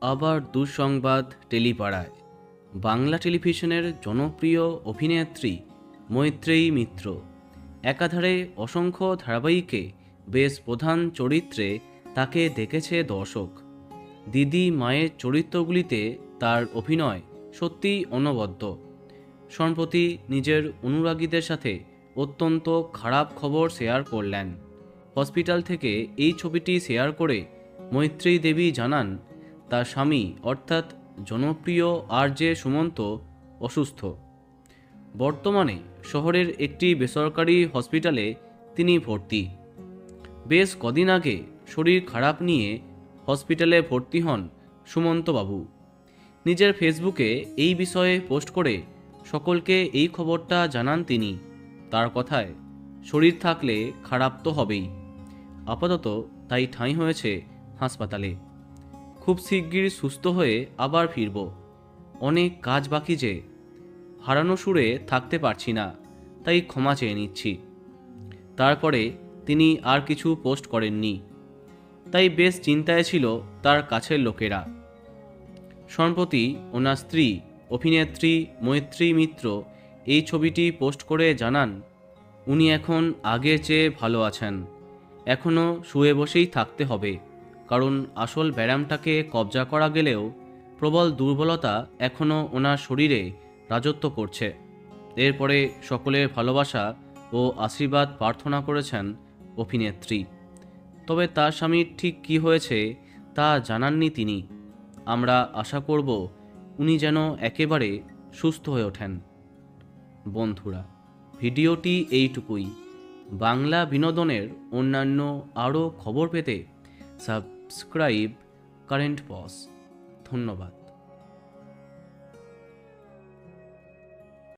আবার দুঃসংবাদ টেলিপাড়ায়। বাংলা টেলিভিশনের জনপ্রিয় অভিনেত্রী মৈত্রেয়ী মিত্র একাধারে অসংখ্য ধারাবাহিকে বেশ প্রধান চরিত্রে তাকে দেখেছে দর্শক। দিদি মায়ের চরিত্রগুলিতে তার অভিনয় সত্যিই অনবদ্য। সম্প্রতি নিজের অনুরাগীদের সাথে অত্যন্ত খারাপ খবর শেয়ার করলেন। হসপিটাল থেকে এই ছবিটি শেয়ার করে মৈত্রেয়ী দেবী জানান তার স্বামী অর্থাৎ জনপ্রিয় আরজে সুমন্ত অসুস্থ। বর্তমানে শহরের একটি বেসরকারি হসপিটালে তিনি ভর্তি। বেশ কদিন আগে শরীর খারাপ নিয়ে হসপিটালে ভর্তি হন সুমন্তবাবু। নিজের ফেসবুকে এই বিষয়ে পোস্ট করে সকলকে এই খবরটা জানান তিনি। তার কথায়, শরীর থাকলে খারাপ তো হবেই, আপাতত তাই ঠাঁই হয়েছে হাসপাতালে। খুব শিগগির সুস্থ হয়ে আবার ফিরব। অনেক কাজ বাকি যে, হারানো সুরে থাকতে পারছি না, তাই ক্ষমা চেয়ে নিচ্ছি। তারপরে তিনি আর কিছু পোস্ট করেননি। তাই বেশ চিন্তায় ছিল তার কাছের লোকেরা। সম্প্রতি ওনার স্ত্রী অভিনেত্রী মৈত্রেয়ী মিত্র এই ছবিটি পোস্ট করে জানান উনি এখন আগের চেয়ে ভালো আছেন। এখনও শুয়ে বসেই থাকতে হবে, কারণ আসল ব্যায়ামটাকে কবজা করা গেলেও প্রবল দুর্বলতা এখনও ওনার শরীরে রাজত্ব করছে। এরপরে সকলের ভালোবাসা ও আশীর্বাদ প্রার্থনা করেছেন অভিনেত্রী। তবে তার স্বামীর ঠিক কী হয়েছে তা জানাননি তিনি। আমরা আশা করব উনি যেন একেবারে সুস্থ হয়ে ওঠেন। বন্ধুরা, ভিডিওটি এইটুকুই। বাংলা বিনোদনের অন্যান্য আরও খবর পেতে সাবস্ক্রাইব কারেন্ট পজ। ধন্যবাদ।